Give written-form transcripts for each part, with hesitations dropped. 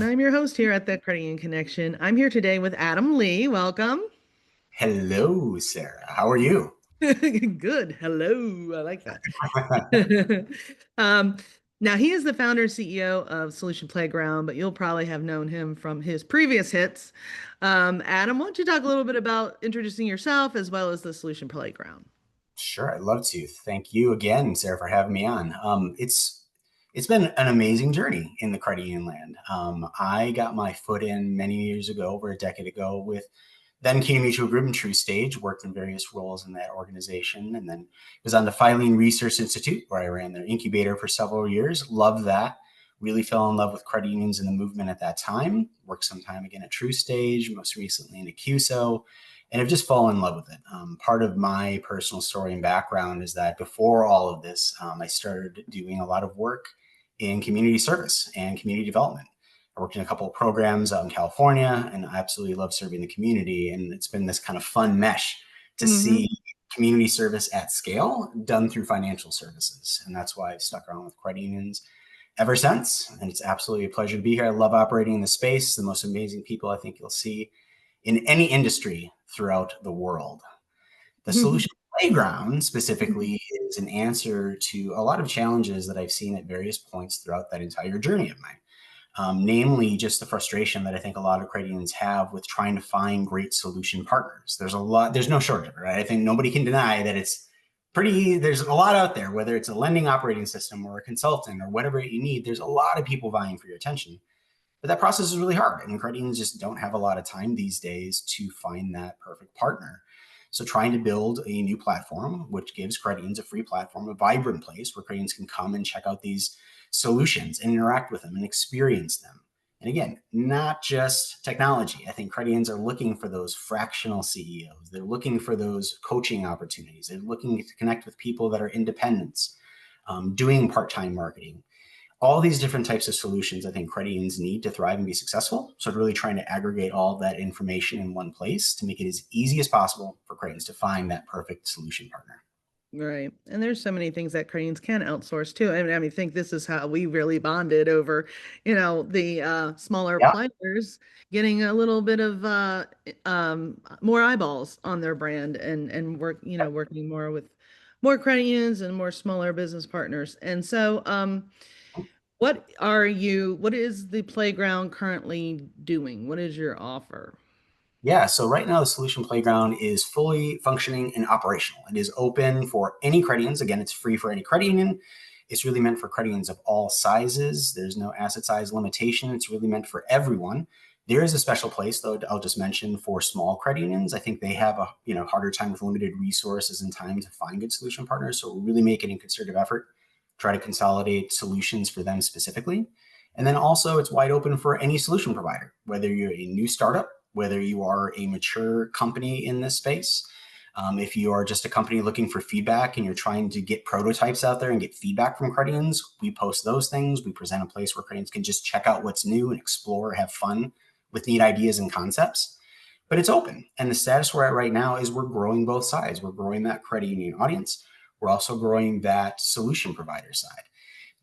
I'm your host here at the Credit Union Connection. I'm here today with Adam Lee. Welcome. Hello, Sarah. How are you? Good. Hello. I like that. um, Now, he is the founder and CEO of Solution Playground, but you'll probably have known him from his previous hits. Adam, why don't you talk a little bit about introducing yourself as well as the Solution Playground? Sure, I'd love to. Thank you again, Sarah, for having me on. It's been an amazing journey in the credit union land. I got my foot in many years ago, over a decade ago, with then Kingdom Mutual Group and True Stage, worked in various roles in that organization, and then was on the Filing Research Institute, where I ran their incubator for several years. Loved that. Really fell in love with credit unions and the movement at that time. Worked some time again at True Stage, most recently in a CUSO, and have just fallen in love with it. Part of my personal story and background is that before all of this, I started doing a lot of work in community service and community development. I worked in a couple of programs out in California, and I absolutely love serving the community. And it's been this kind of fun mesh to Hmm. see community service at scale done through financial services. And that's why I've stuck around with credit unions ever since. And it's absolutely a pleasure to be here. I love operating in the space, the most amazing people I think you'll see in any industry throughout the world. The solution playground specifically is an answer to a lot of challenges that I've seen at various points throughout that entire journey of mine. Namely, just the frustration that I think a lot of credit unions have with trying to find great solution partners. There's no shortage of it, right? I think nobody can deny that there's a lot out there, whether it's a lending operating system or a consultant or whatever you need, there's a lot of people vying for your attention. But that process is really hard, and credit unions just don't have a lot of time these days to find that perfect partner. So trying to build a new platform, which gives credit unions a free platform, a vibrant place where credit unions can come and check out these solutions and interact with them and experience them. And again, not just technology. I think credit unions are looking for those fractional CEOs. They're looking for those coaching opportunities. They're looking to connect with people that are independents, doing part-time marketing, all these different types of solutions I think credit unions need to thrive and be successful. So really trying to aggregate all of that information in one place to make it as easy as possible for credit unions to find that perfect solution partner. Right. And there's so many things that cranes can outsource too. I think this is how we really bonded over, the smaller Yeah. players getting a little bit of more eyeballs on their brand and working more with more credit unions and more smaller business partners. And so what is the playground currently doing? What is your offer? Yeah, so right now the Solution Playground is fully functioning and operational. It is open for any credit unions. Again, it's free for any credit union. It's really meant for credit unions of all sizes. There's no asset size limitation. It's really meant for everyone. There is a special place, though, I'll just mention for small credit unions. I think they have a harder time with limited resources and time to find good solution partners. So we're really making a concerted effort, try to consolidate solutions for them specifically. And then also it's wide open for any solution provider, whether you're a new startup, whether you are a mature company in this space. If you are just a company looking for feedback and you're trying to get prototypes out there and get feedback from credit unions, we post those things. We present a place where credit unions can just check out what's new and explore, have fun with neat ideas and concepts. But it's open. And the status we're at right now is we're growing both sides. We're growing that credit union audience. We're also growing that solution provider side.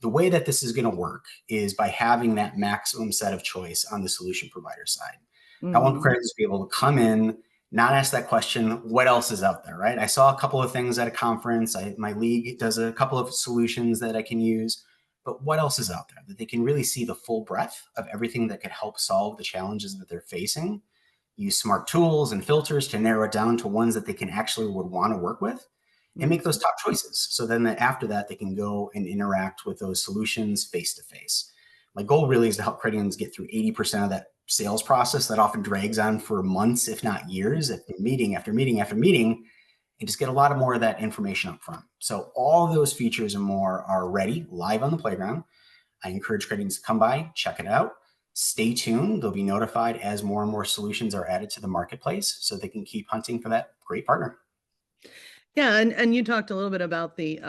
The way that this is going to work is by having that maximum set of choice on the solution provider side. I want Hmm. creditors to be able to come in, not ask that question, what else is out there, right? I saw a couple of things at a conference. My league does a couple of solutions that I can use, but what else is out there that they can really see the full breadth of everything that could help solve the challenges that they're facing, use smart tools and filters to narrow it down to ones that they can actually would want to work with and make those top choices. So then after that, they can go and interact with those solutions face to face. My goal really is to help credit unions get through 80% of that sales process that often drags on for months, if not years, after meeting after meeting after meeting, and just get a lot of more of that information up front. So all of those features and more are ready, live on the playground. I encourage credit unions to come by, check it out. Stay tuned. They'll be notified as more and more solutions are added to the marketplace so they can keep hunting for that great partner. Yeah, and you talked a little bit about the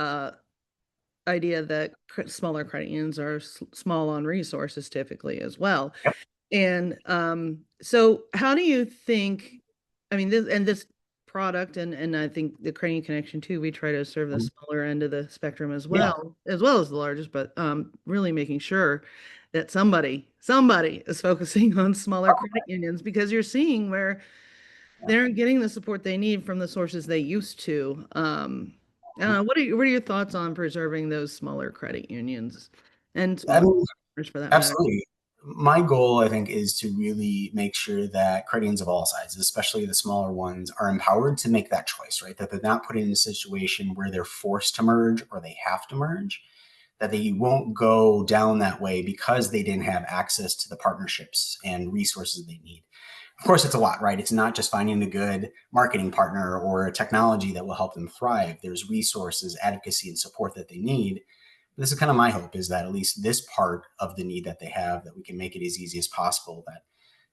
idea that smaller credit unions are small on resources typically as well. And so how do you think, I mean, this product, and I think the Crane Connection too, we try to serve the Mhm. smaller end of the spectrum Yeah. as well as the largest, but really making sure that somebody is focusing on smaller credit unions because you're seeing where they aren't getting the support they need from the sources they used to. What are your thoughts on preserving those smaller credit unions and I smaller mean, customers for that matter? absolutely. My goal, I think, is to really make sure that credit unions of all sizes, especially the smaller ones, are empowered to make that choice, right? That they're not put in a situation where they're forced to merge or they have to merge, that they won't go down that way because they didn't have access to the partnerships and resources they need. Of course, it's a lot, right? It's not just finding a good marketing partner or a technology that will help them thrive. There's resources, advocacy, and support that they need. This is kind of my hope, is that at least this part of the need that they have, that we can make it as easy as possible, that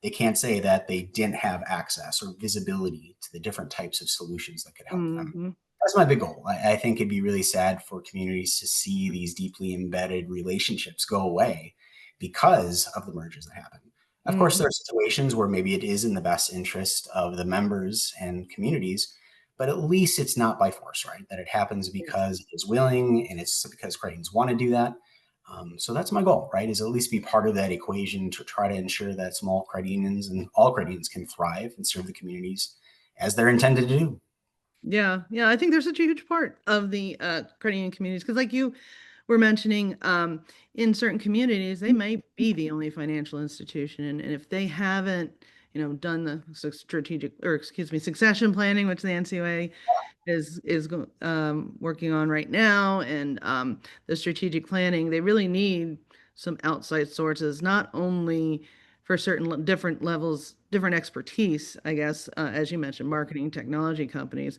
they can't say that they didn't have access or visibility to the different types of solutions that could help them. Hmm. That's my big goal. I think it'd be really sad for communities to see these deeply embedded relationships go away because of the mergers that happen. Of course, Hmm. there are situations where maybe it is in the best interest of the members and communities, but at least it's not by force, right? That it happens Yes. because it's willing and it's because creditors want to do that. So that's my goal, right? Is at least be part of that equation to try to ensure that small credit unions and all credit unions can thrive and serve the communities as they're intended to do. Yeah, yeah, I think there's such a huge part of the credit union communities because, like you were mentioning, in certain communities, they may be the only financial institution, and if they haven't, done the strategic, or excuse me, succession planning, which the NCOA is working on right now, and the strategic planning, they really need some outside sources, not only for certain different levels, different expertise, I guess, as you mentioned, marketing technology companies,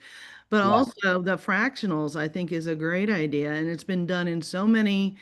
but Yeah. also the fractionals, I think, is a great idea, and it's been done in so many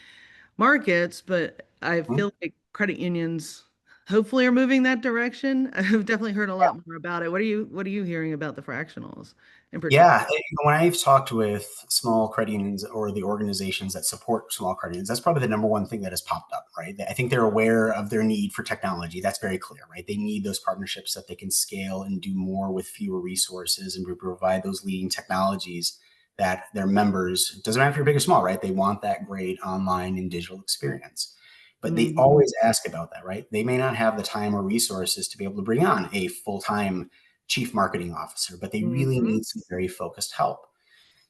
markets, but I Mhm. feel like credit unions hopefully are moving that direction. I've definitely heard a lot more about it. What are you hearing about the fractionals in particular? Yeah, when I've talked with small credit unions or the organizations that support small credit unions, that's probably the number one thing that has popped up, right? I think they're aware of their need for technology. That's very clear, right? They need those partnerships that they can scale and do more with fewer resources and provide those leading technologies that their members, it doesn't matter if you're big or small, right? They want that great online and digital experience. But they Hmm. always ask about that, right? They may not have the time or resources to be able to bring on a full-time chief marketing officer, but they really Hmm. need some very focused help.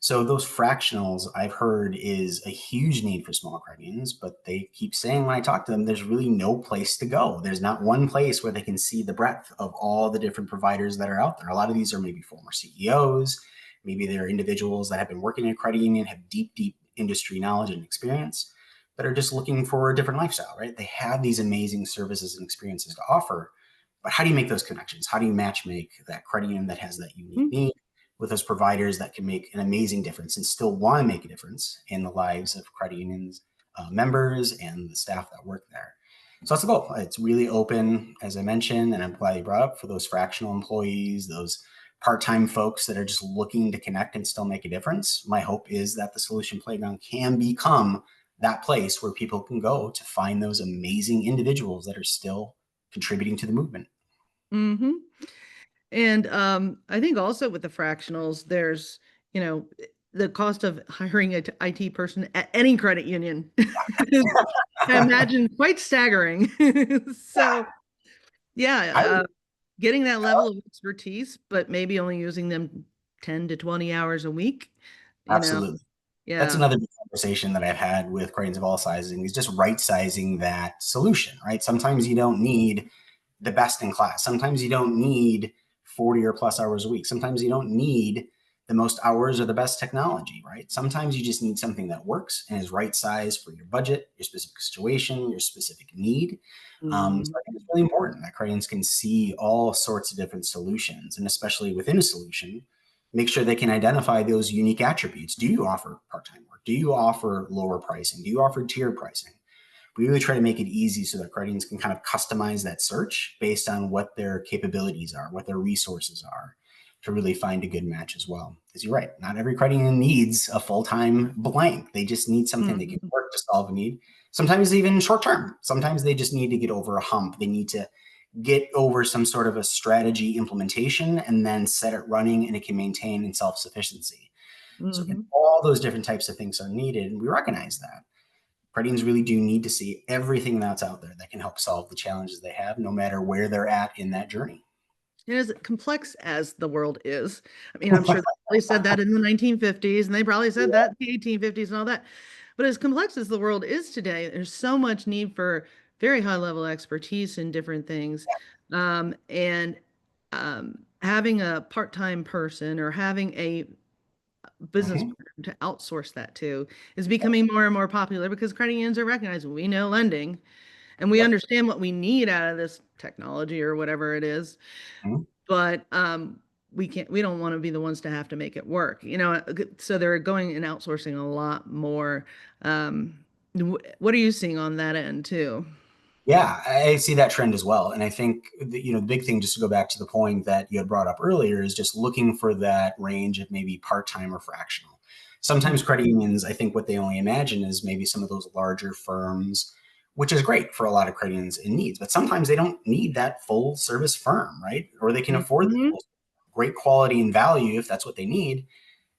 So those fractionals I've heard is a huge need for small credit unions, but they keep saying when I talk to them, there's really no place to go. There's not one place where they can see the breadth of all the different providers that are out there. A lot of these are maybe former CEOs, maybe they're individuals that have been working in a credit union, have deep, deep industry knowledge and experience, but are just looking for a different lifestyle, right? They have these amazing services and experiences to offer, but how do you make those connections? How do you match make that credit union that has that unique need with those providers that can make an amazing difference and still want to make a difference in the lives of credit unions members and the staff that work there? So that's the goal. It's really open, as I mentioned, and I'm glad you brought up, for those fractional employees, those part-time folks that are just looking to connect and still make a difference. My hope is that the Solution Playground can become that place where people can go to find those amazing individuals that are still contributing to the movement. Hmm. And I think also with the fractionals, there's, you know, the cost of hiring an IT person at any credit union is, I imagine, quite staggering. So, I yeah, getting that level of expertise, but maybe only using them 10 to 20 hours a week, you know, Absolutely. That's yeah. another big conversation that I've had with cranes of all sizes is just right sizing that solution, right? Sometimes you don't need the best in class. Sometimes you don't need 40 or plus hours a week. Sometimes you don't need the most hours or the best technology, right? Sometimes you just need something that works and is right size for your budget, your specific situation, your specific need. So Mhm. I think it's really important that cranes can see all sorts of different solutions, and especially within a solution, make sure they can identify those unique attributes. Do you offer part-time work? Do you offer lower pricing? Do you offer tiered pricing? We really try to make it easy so that credit unions can kind of customize that search based on what their capabilities are, what their resources are, to really find a good match as well. Because you're right, not every credit union needs a full-time blank. They just need something they can work to solve a need. Sometimes even short term. Sometimes they just need to get over a hump. They need to get over some sort of a strategy implementation, and then set it running, and it can maintain in self-sufficiency. So Hmm. all those different types of things are needed, and we recognize that. Credit unions really do need to see everything that's out there that can help solve the challenges they have, no matter where they're at in that journey. And as complex as the world is, I mean, I'm sure they probably said that in the 1950s, and they probably said that in the 1850s and all that. But as complex as the world is today, there's so much need for very high level expertise in different things. And having a part-time person or having a business Mm-hmm. partner to outsource that to is becoming more and more popular because credit unions are recognizing we know lending and we Yep. understand what we need out of this technology or whatever it is, Mm-hmm. but we don't want to be the ones to have to make it work, so they're going and outsourcing a lot more. What are you seeing on that end too? Yeah, I see that trend as well. And I think the big thing, just to go back to the point that you had brought up earlier, is just looking for that range of maybe part-time or fractional. Sometimes credit unions, I think what they only imagine is maybe some of those larger firms, which is great for a lot of credit unions in needs, but sometimes they don't need that full service firm, right? Or they can afford the Mhm. full, great quality and value if that's what they need,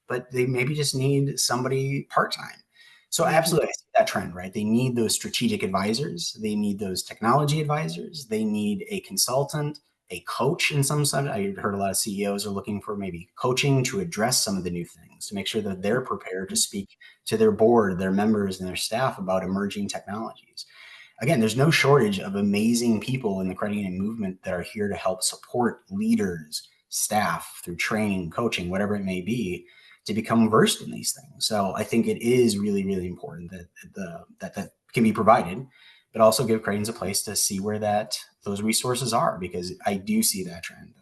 but they maybe just need somebody part-time. So Mhm. absolutely, I see that trend, right? They need those strategic advisors. They need those technology advisors. They need a consultant, a coach in some sort. I heard a lot of CEOs are looking for maybe coaching to address some of the new things, to make sure that they're prepared to speak to their board, their members, and their staff about emerging technologies. Again, there's no shortage of amazing people in the credit union movement that are here to help support leaders, staff through training, coaching, whatever it may be, to become versed in these things. So I think it is really, really important that that can be provided, but also give credit unions a place to see where that those resources are, because I do see that trend.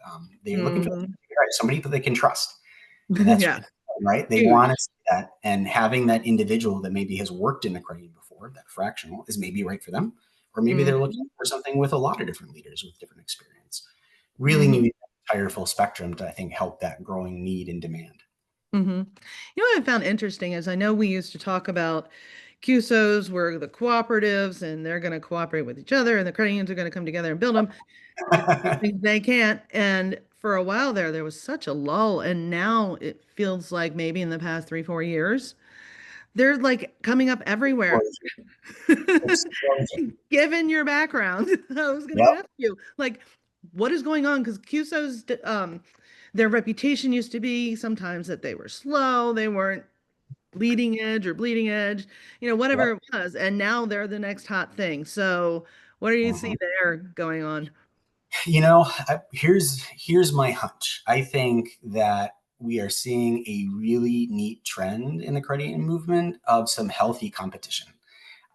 They're looking for Mhm. somebody that they can trust, and that's Yeah, right. They want to huge. see that, and having that individual that maybe has worked in the credit union before, that fractional, is maybe right for them, or maybe they're looking Mhm. for something with a lot of different leaders with different experience. Really Mhm. need an entire full spectrum to, I think, help that growing need and demand. Mhm. What I found interesting is I know we used to talk about CUSOs were the cooperatives and they're going to cooperate with each other and the credit unions are going to come together and build them. They can't. And for a while there was such a lull. And now it feels like maybe in the past 3, 4 years, they're like coming up everywhere. Explosion. Given your background, I was going to Yep. ask you, like, what is going on? Because CUSOs, their reputation used to be sometimes that they were slow, they weren't leading edge or bleeding edge, Yep. whatever it was. And now they're the next hot thing. So, what do you Mhm. see there going on? Here's my hunch. I think that we are seeing a really neat trend in the credit union movement of some healthy competition.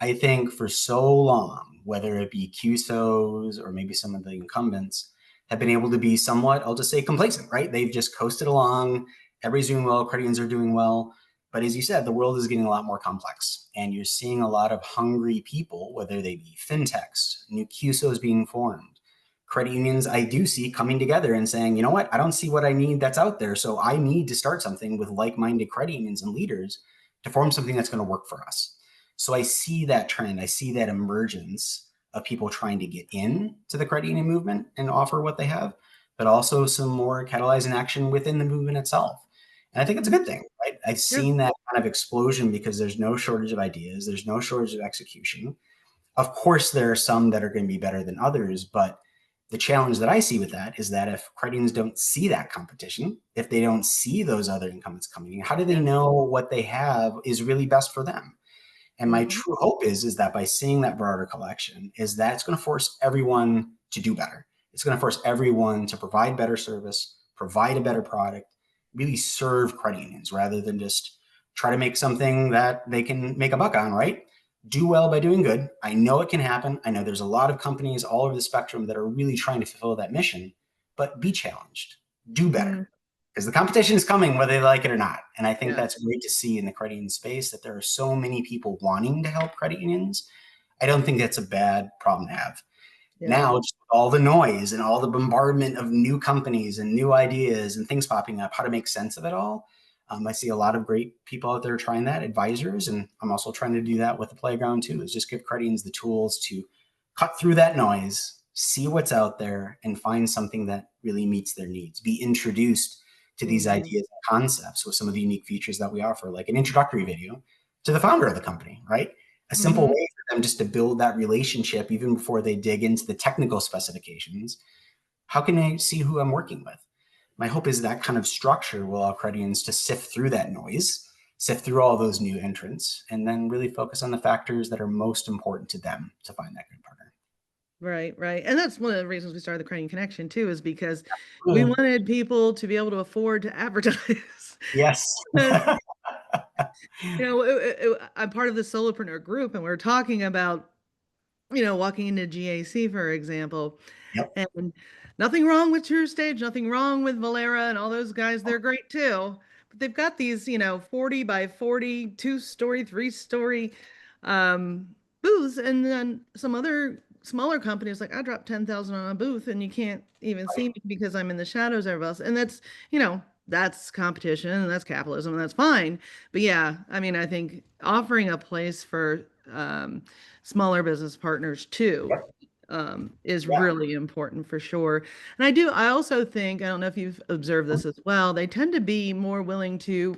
I think for so long, whether it be CUSOs or maybe some of the incumbents, have been able to be somewhat, I'll just say, complacent, right? They've just coasted along. Everybody's doing well. Credit unions are doing well. But as you said, the world is getting a lot more complex. And you're seeing a lot of hungry people, whether they be fintechs, new CUSOs being formed, credit unions I do see coming together and saying, you know what, I don't see what I need that's out there. So I need to start something with like minded credit unions and leaders to form something that's going to work for us. So I see that trend. I see that emergence of people trying to get in to the credit union movement and offer what they have, but also some more catalyzing action within the movement itself. And I think it's a good Mhm. thing, right? I've Yeah. seen that kind of explosion because there's no shortage of ideas, there's no shortage of execution. Of course, there are some that are going to be better than others, but the challenge that I see with that is that if credit unions don't see that competition, if they don't see those other incumbents coming in, how do they Yeah. know what they have is really best for them? And my Mhm. true hope is that by seeing that broader collection, is that it's going to force everyone to do better. It's going to force everyone to provide better service, provide a better product, really serve credit unions rather than just try to make something that they can make a buck on, right? Do well by doing good. I know it can happen. I know there's a lot of companies all over the spectrum that are really trying to fulfill that mission, but be challenged, do better, Mhm. because the competition is coming whether they like it or not. And I think Yeah. that's great to see in the credit union space, that there are so many people wanting to help credit unions. I don't think that's a bad problem to have. Yeah. Now, just all the noise and all the bombardment of new companies and new ideas and things popping up, how to make sense of it all. I see a lot of great people out there trying that, advisors, and I'm also trying to do that with the playground too. Is just give credit unions the tools to cut through that noise see what's out there, and find something that really meets their needs. Be introduced to these Mm-hmm. ideas and concepts with some of the unique features that we offer, like an introductory video to the founder of the company, right? A simple Mm-hmm. way for them just to build that relationship even before they dig into the technical specifications. How can I see who I'm working with? My hope is that kind of structure will allow Credians to sift through that noise, sift through all those new entrants, and then really focus on the factors that are most important to them to find that good partner. Right, right. And that's one of the reasons we started the Crane Connection too, is because we Mm. wanted people to be able to afford to advertise. Yes. Because, I'm part of the solopreneur group and we're talking about, walking into GAC, for example, Yep. and nothing wrong with True Stage, nothing wrong with Valera and all those guys. They're great too. But they've got these, 40 by 40, 2-story, 3-story booths. And then some other smaller companies, like I dropped 10,000 on a booth and you can't even see me because I'm in the shadows of everybody else. And that's competition and that's capitalism and that's fine. But yeah, I mean, I think offering a place for smaller business partners too Yep. is Yeah. really important for sure. And I also think, I don't know if you've observed this as well, they tend to be more willing to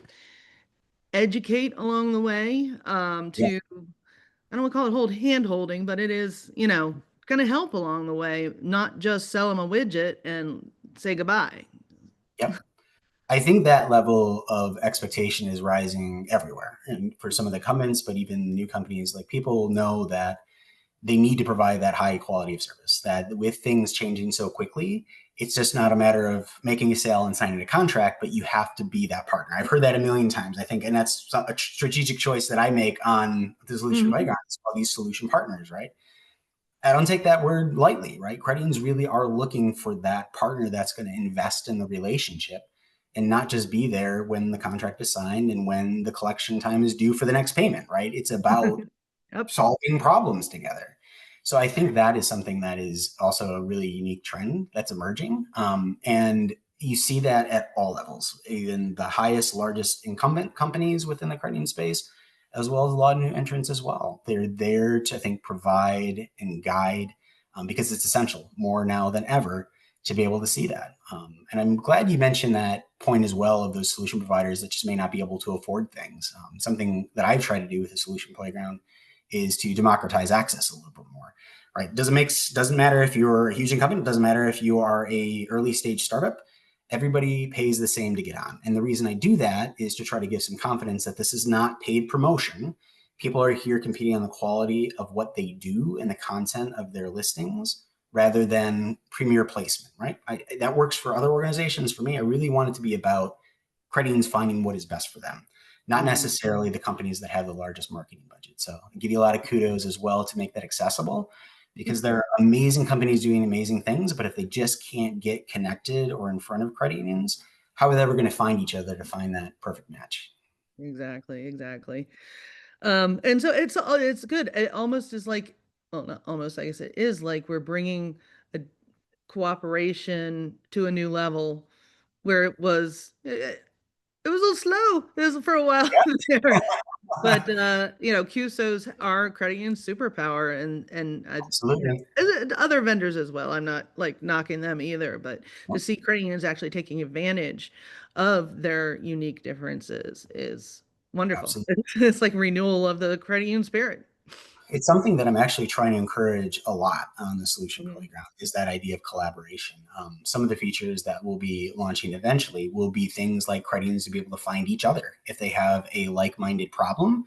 educate along the way, Yeah. I don't want to call it hand holding, but it is, going to help along the way, not just sell them a widget and say goodbye. Yep. I think that level of expectation is rising everywhere. And for some of the incumbents, but even new companies, like people know that they need to provide that high quality of service, that with things changing so quickly, it's just not a matter of making a sale and signing a contract, but you have to be that partner. I've heard that a million times, I think, and that's a strategic choice that I make on the solution Mhm. playground. It's called these solution partners, right? I don't take that word lightly, right? Credians really are looking for that partner that's going to invest in the relationship and not just be there when the contract is signed and when the collection time is due for the next payment, right? It's about Yep. solving problems together. So I think that is something that is also a really unique trend that's emerging. And you see that at all levels, even the highest, largest incumbent companies within the credit space, as well as a lot of new entrants as well. They're there to, I think, provide and guide because it's essential more now than ever to be able to see that. And I'm glad you mentioned that point as well of those solution providers that just may not be able to afford things. Something that I've tried to do with the Solution Playground is to democratize access a little bit more. Right? Doesn't matter if you're a huge incumbent. It doesn't matter if you are a early stage startup. Everybody pays the same to get on. And the reason I do that is to try to give some confidence that this is not paid promotion. People are here competing on the quality of what they do and the content of their listings rather than premier placement, right? That works for other organizations. For me, I really want it to be about Credians finding what is best for them, not Mhm. necessarily the companies that have the largest marketing budget. So I give you a lot of kudos as well to make that accessible because there are amazing companies doing amazing things, but if they just can't get connected or in front of credit unions, how are they ever going to find each other to find that perfect match? Exactly, exactly. And so it's good. It almost is like, well, not almost, I guess it is like we're bringing a cooperation to a new level where it was a little slow. It was for a while there. But CUSOs are credit union superpower and Absolutely. other vendors as well. I'm not like knocking them either, but to see credit unions actually taking advantage of their unique differences is wonderful. Absolutely. It's like renewal of the credit union spirit. It's something that I'm actually trying to encourage a lot on the Solution Mhm. Playground is that idea of collaboration. Some of the features that we'll be launching eventually will be things like credit unions to be able to find each other if they have a like-minded problem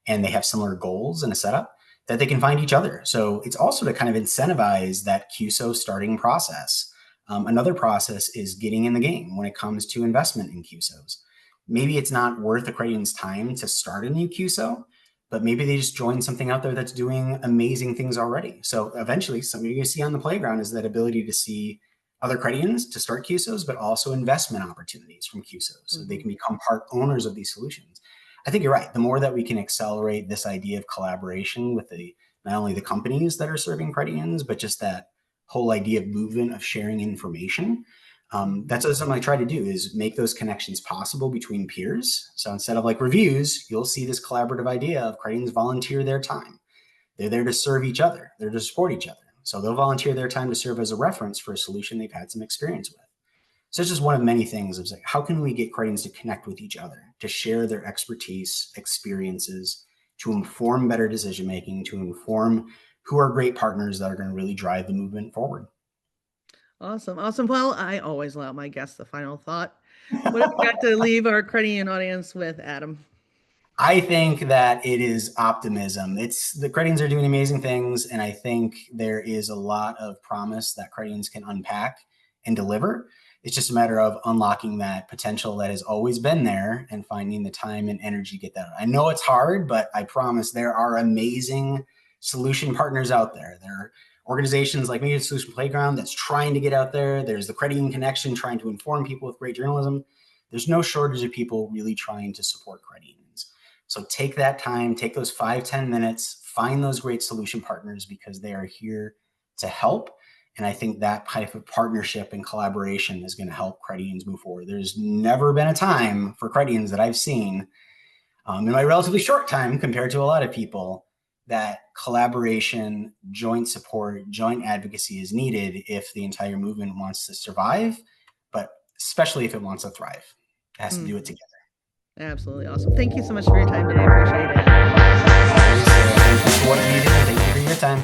and they have similar goals in a setup that they can find each other. So it's also to kind of incentivize that CUSO starting process. Another process is getting in the game when it comes to investment in CUSOs. Maybe it's not worth a credit union's time to start a new CUSO, but maybe they just join something out there that's doing amazing things already. So eventually, something you see on the playground is that ability to see other credit unions to start CUSOs, but also investment opportunities from CUSOs so they Mhm. can become part owners of these solutions. I think you're right. The more that we can accelerate this idea of collaboration with the not only the companies that are serving credit unions, but just that whole idea of movement of sharing information. Mhm. That's something I try to do is make those connections possible between peers. So instead of like reviews, you'll see this collaborative idea of credit unions volunteer their time. They're there to serve each other. They're to support each other. So they'll volunteer their time to serve as a reference for a solution they've had some experience with. So it's just one of many things. It's like, how can we get credits to connect with each other, to share their expertise, experiences, to inform better decision making, to inform who are great partners that are going to really drive the movement forward. Awesome. Awesome. Well, I always allow my guests the final thought. What have you got to leave our Credian audience with, Adam? I think that it is optimism. It's the Credians are doing amazing things, and I think there is a lot of promise that Credians can unpack and deliver. It's just a matter of unlocking that potential that has always been there and finding the time and energy to get that. I know it's hard, but I promise there are amazing solution partners out there. There are organizations like Media Solution Playground that's trying to get out there. There's the Credian Connection trying to inform people with great journalism. There's no shortage of people really trying to support Credians. So take that time, take those 5-10 minutes, find those great solution partners because they are here to help. And I think that type of partnership and collaboration is going to help Credians move forward. There's never been a time for Credians that I've seen in my relatively short time compared to a lot of people that collaboration, joint support, joint advocacy is needed if the entire movement wants to survive, but especially if it wants to thrive. It has to do it together. Absolutely awesome. Thank you so much for your time today. I appreciate it. Thank you for what you did. Thank you for your time.